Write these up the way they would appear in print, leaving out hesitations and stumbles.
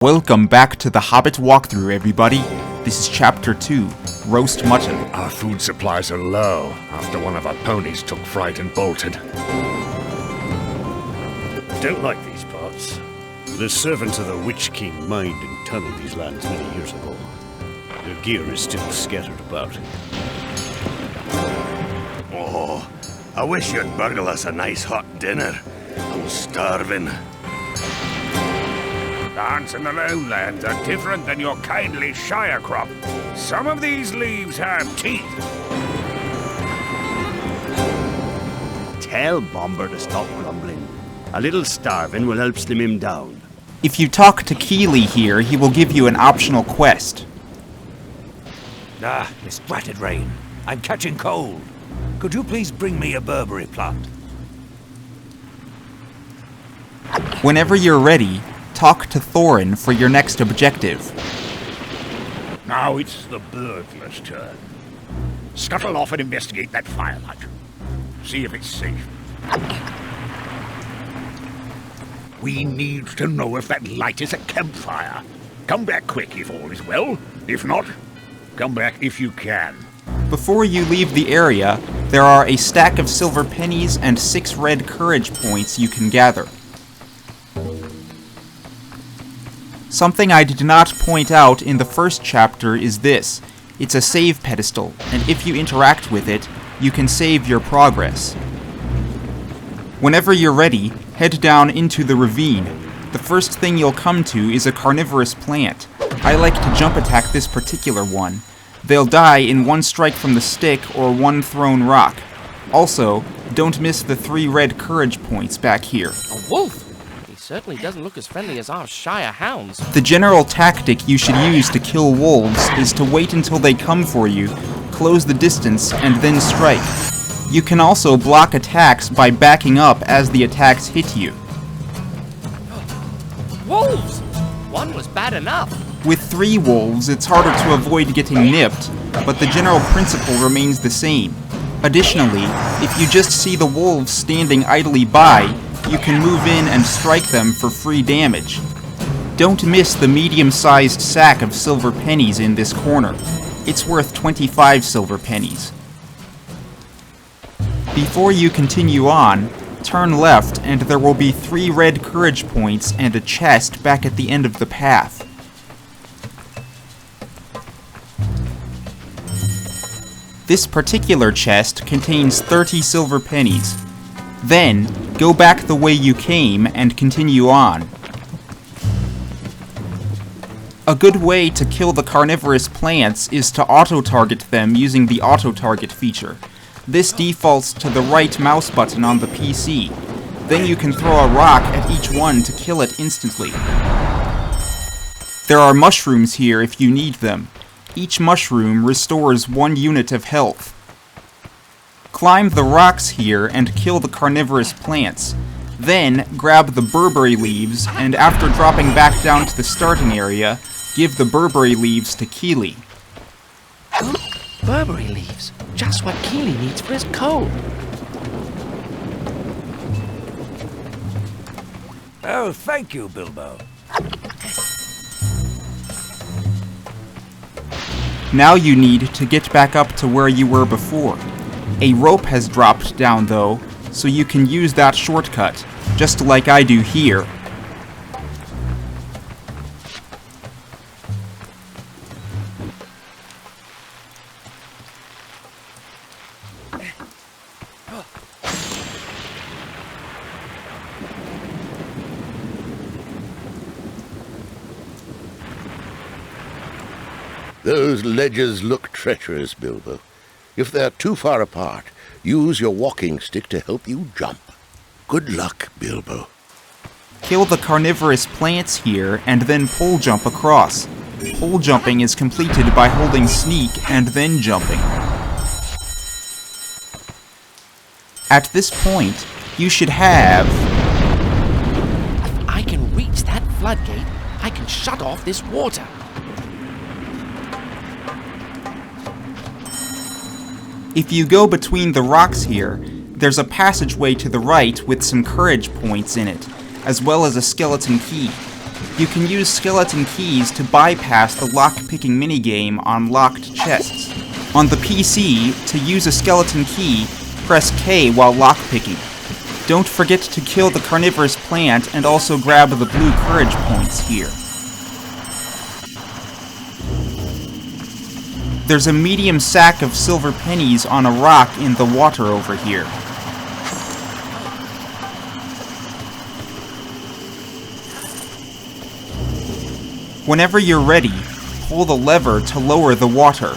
Welcome back to the Hobbit walkthrough, everybody. This is Chapter 2, Roast Mutton. Our food supplies are low after one of our ponies took fright and bolted. Don't like these parts. The servants of the Witch King mined and tunneled these lands many years ago. Their gear is still scattered about. Oh, I wish you'd burgle us a nice hot dinner. I'm starving. Plants in the lowlands are different than your kindly shire crop. Some of these leaves have teeth. Tell Bomber to stop grumbling. A little starving will help slim him down. If you talk to Keeley here, he will give you an optional quest. This dratted rain. I'm catching cold. Could you please bring me a Burberry plant? Whenever you're ready, talk to Thorin for your next objective. Now it's the burglar's turn. Scuttle off and investigate that firelight. See if it's safe. We need to know if that light is a campfire. Come back quick if all is well. If not, come back if you can. Before you leave the area, there are a stack of silver pennies and 6 red courage points you can gather. Something I did not point out in the first chapter is this. It's a save pedestal, and if you interact with it, you can save your progress. Whenever you're ready, head down into the ravine. The first thing you'll come to is a carnivorous plant. I like to jump attack this particular one. They'll die in 1 strike from the stick or 1 thrown rock. Also, don't miss the 3 red courage points back here. A wolf? He certainly doesn't look as friendly as our Shire hounds. The general tactic you should use to kill wolves is to wait until they come for you, close the distance, and then strike. You can also block attacks by backing up as the attacks hit you. Wolves! One was bad enough. With 3 wolves, it's harder to avoid getting nipped, but the general principle remains the same. Additionally, if you just see the wolves standing idly by, you can move in and strike them for free damage. Don't miss the medium-sized sack of silver pennies in this corner. It's worth 25 silver pennies. Before you continue on, turn left and there will be 3 red courage points and a chest back at the end of the path. This particular chest contains 30 silver pennies. Then, go back the way you came and continue on. A good way to kill the carnivorous plants is to auto-target them using the auto-target feature. This defaults to the right mouse button on the PC. Then you can throw a rock at each one to kill it instantly. There are mushrooms here if you need them. Each mushroom restores 1 unit of health. Climb the rocks here and kill the carnivorous plants. Then, grab the Burberry leaves, and after dropping back down to the starting area, give the Burberry leaves to Keeley. Burberry leaves. Just what Keeley needs for his cold. Oh, thank you, Bilbo. Now you need to get back up to where you were before. A rope has dropped down though, so you can use that shortcut, just like I do here. Those ledges look treacherous, Bilbo. If they're too far apart, use your walking stick to help you jump. Good luck, Bilbo. Kill the carnivorous plants here and then pole jump across. Pole jumping is completed by holding sneak and then jumping. At this point, you should have... If I can reach that floodgate, I can shut off this water. If you go between the rocks here, there's a passageway to the right with some courage points in it, as well as a skeleton key. you can use skeleton keys to bypass the lock-picking minigame on locked chests. On the PC, to use a skeleton key, press K while lockpicking. Don't forget to kill the carnivorous plant and also grab the blue courage points here. There's a medium sack of silver pennies on a rock in the water over here. Whenever you're ready, pull the lever to lower the water.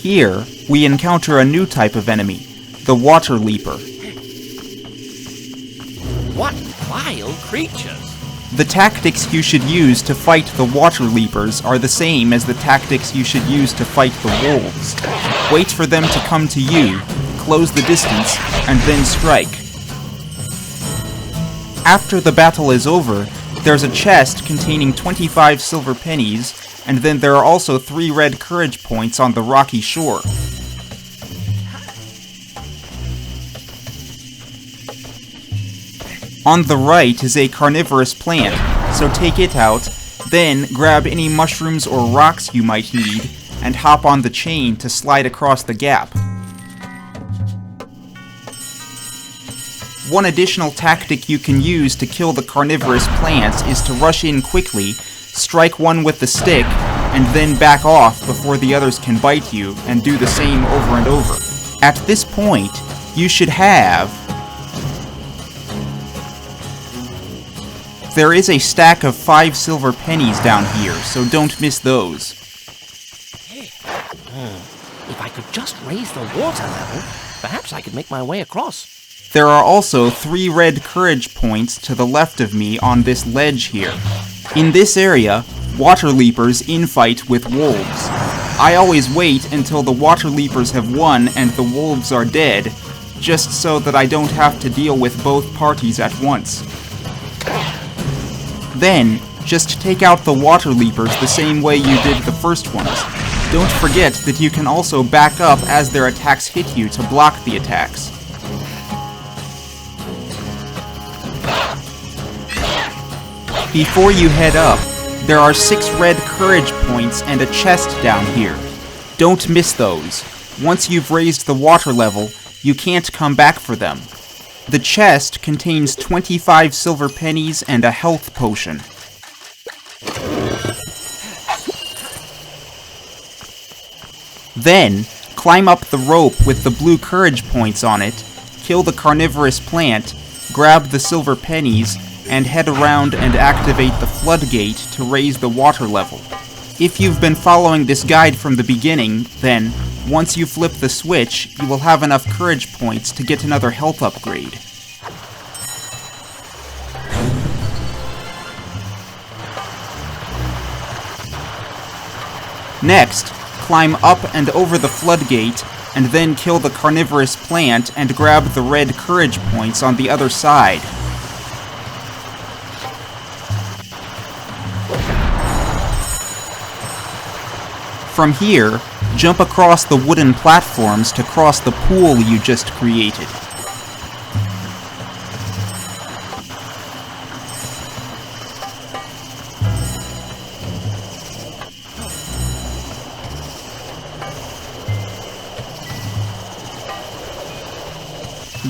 Here, we encounter a new type of enemy, the water leaper. What vile creatures! The tactics you should use to fight the water leapers are the same as the tactics you should use to fight the wolves. Wait for them to come to you, close the distance, and then strike. After the battle is over, there's a chest containing 25 silver pennies, and then there are also 3 red courage points on the rocky shore. On the right is a carnivorous plant, so take it out, then grab any mushrooms or rocks you might need, and hop on the chain to slide across the gap. One additional tactic you can use to kill the carnivorous plants is to rush in quickly, strike one with the stick, and then back off before the others can bite you, and do the same over and over. At this point, you should have... There is a stack of 5 silver pennies down here, so don't miss those. If I could just raise the water level, perhaps I could make my way across. There are also 3 red courage points to the left of me on this ledge here. In this area, water leapers infight with wolves. I always wait until the water leapers have won and the wolves are dead, just so that I don't have to deal with both parties at once. Then, just take out the water leapers the same way you did the first ones. Don't forget that you can also back up as their attacks hit you to block the attacks. Before you head up, there are 6 red courage points and a chest down here. Don't miss those. Once you've raised the water level, you can't come back for them. The chest contains 25 silver pennies and a health potion. Then, climb up the rope with the blue courage points on it, kill the carnivorous plant, grab the silver pennies, and head around and activate the floodgate to raise the water level. If you've been following this guide from the beginning, then, once you flip the switch, you will have enough courage points to get another health upgrade. Next, climb up and over the floodgate, and then kill the carnivorous plant and grab the red courage points on the other side. From here, jump across the wooden platforms to cross the pool you just created.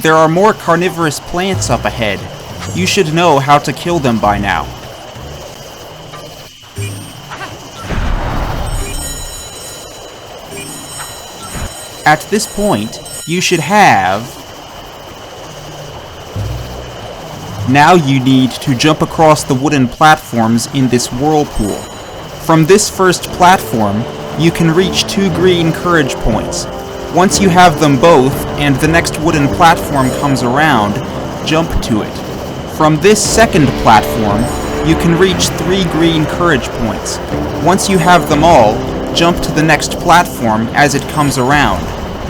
There are more carnivorous plants up ahead. You should know how to kill them by now. At this point, you should have... Now you need to jump across the wooden platforms in this whirlpool. From this first platform, you can reach 2 green courage points. Once you have them both, and the next wooden platform comes around, jump to it. From this second platform, you can reach 3 green courage points. Once you have them all, jump to the next platform as it comes around.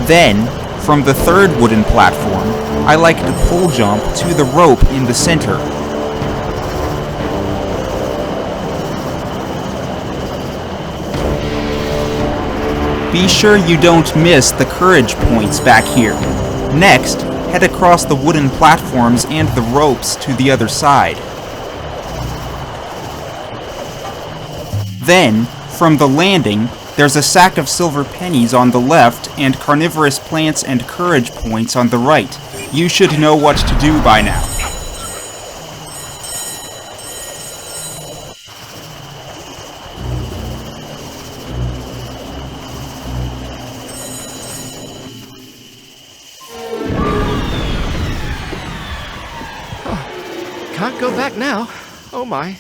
Then, from the third wooden platform, I like to pole jump to the rope in the center. Be sure you don't miss the courage points back here. Next, head across the wooden platforms and the ropes to the other side. Then, from the landing, there's a sack of silver pennies on the left and carnivorous plants and courage points on the right. You should know what to do by now. Can't go back now. Oh my.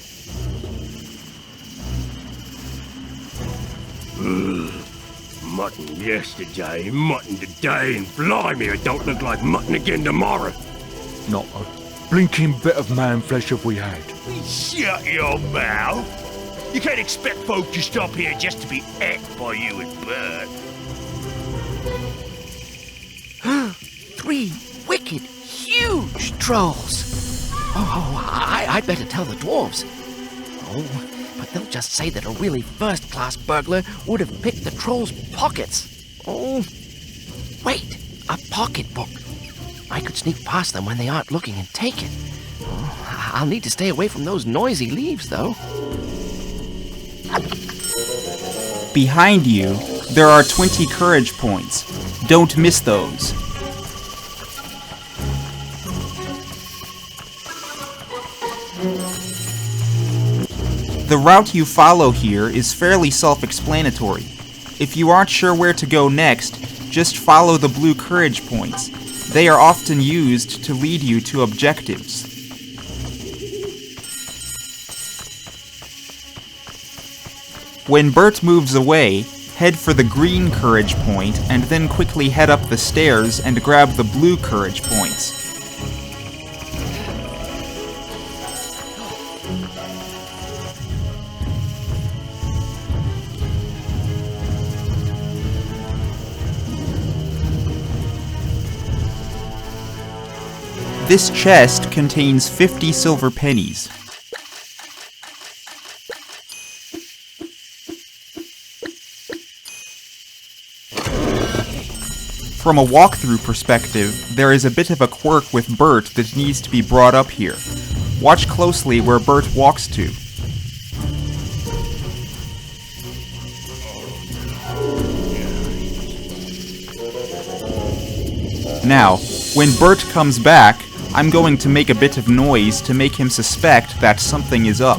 Mutton yesterday, mutton today, and blimey, it don't look like mutton again tomorrow. Not a blinking bit of man flesh have we had. Shut your mouth. You can't expect folk to stop here just to be ate by you and Bert. 3 wicked, huge trolls. I'd better tell the dwarves. Oh, but they'll just say that a really first-class burglar would have picked the troll's pockets. Oh, wait, a pocketbook. I could sneak past them when they aren't looking and take it. Oh, I'll need to stay away from those noisy leaves, though. Behind you, there are 20 courage points. Don't miss those. The route you follow here is fairly self-explanatory. If you aren't sure where to go next, just follow the blue courage points. They are often used to lead you to objectives. When Bert moves away, head for the green courage point and then quickly head up the stairs and grab the blue courage points. This chest contains 50 silver pennies. From a walkthrough perspective, there is a bit of a quirk with Bert that needs to be brought up here. Watch closely where Bert walks to. Now, when Bert comes back, I'm going to make a bit of noise to make him suspect that something is up.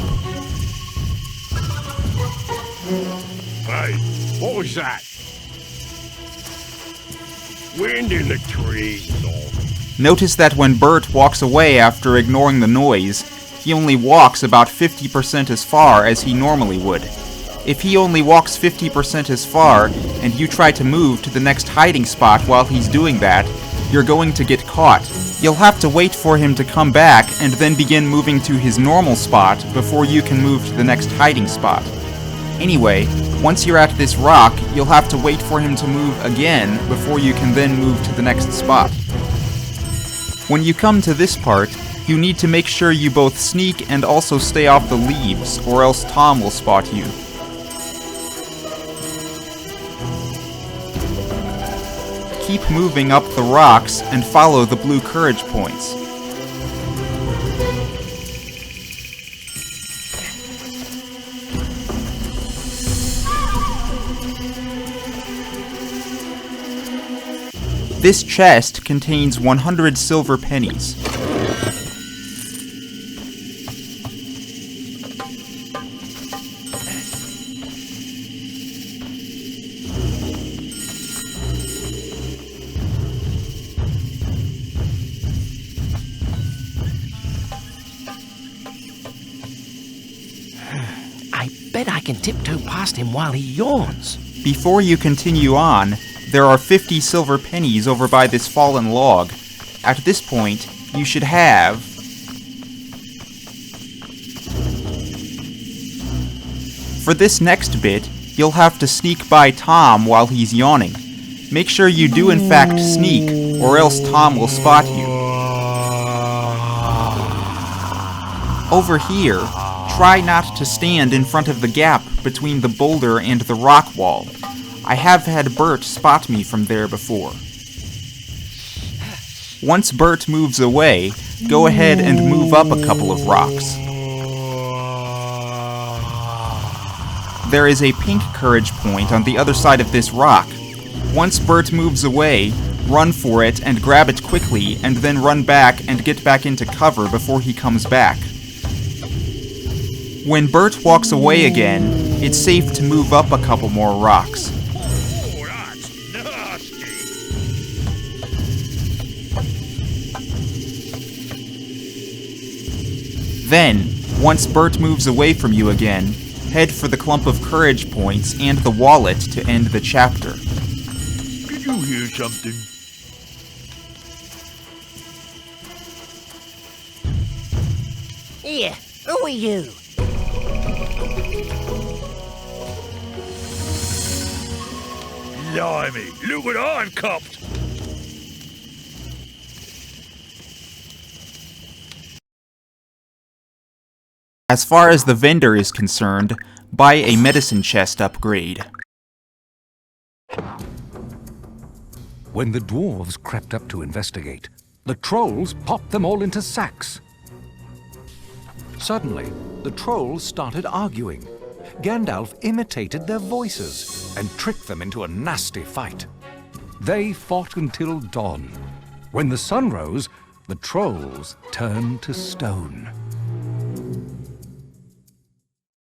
Hey, what was that? Wind in the trees, all. Notice that when Bert walks away after ignoring the noise, he only walks about 50% as far as he normally would. If he only walks 50% as far, and you try to move to the next hiding spot while he's doing that, you're going to get caught. You'll have to wait for him to come back and then begin moving to his normal spot before you can move to the next hiding spot. Anyway, once you're at this rock, you'll have to wait for him to move again before you can then move to the next spot. When you come to this part, you need to make sure you both sneak and also stay off the leaves, or else Tom will spot you. Keep moving up the rocks and follow the blue courage points. This chest contains 100 silver pennies. I bet I can tiptoe past him while he yawns. Before you continue on, there are 50 silver pennies over by this fallen log. At this point, you should have... For this next bit, you'll have to sneak by Tom while he's yawning. Make sure you do in fact sneak, or else Tom will spot you. Over here, try not to stand in front of the gap between the boulder and the rock wall. I have had Bert spot me from there before. Once Bert moves away, go ahead and move up a couple of rocks. There is a pink courage point on the other side of this rock. Once Bert moves away, run for it and grab it quickly, and then run back and get back into cover before he comes back. When Bert walks away again, it's safe to move up a couple more rocks. Oh, that's nasty. Then, once Bert moves away from you again, head for the clump of courage points and the wallet to end the chapter. Did you hear something? Here, who are you? Blimey, look what I've copped. As far as the vendor is concerned, buy a medicine chest upgrade. When the dwarves crept up to investigate, the trolls popped them all into sacks. Suddenly, the trolls started arguing. Gandalf imitated their voices and tricked them into a nasty fight. They fought until dawn. When the sun rose, the trolls turned to stone.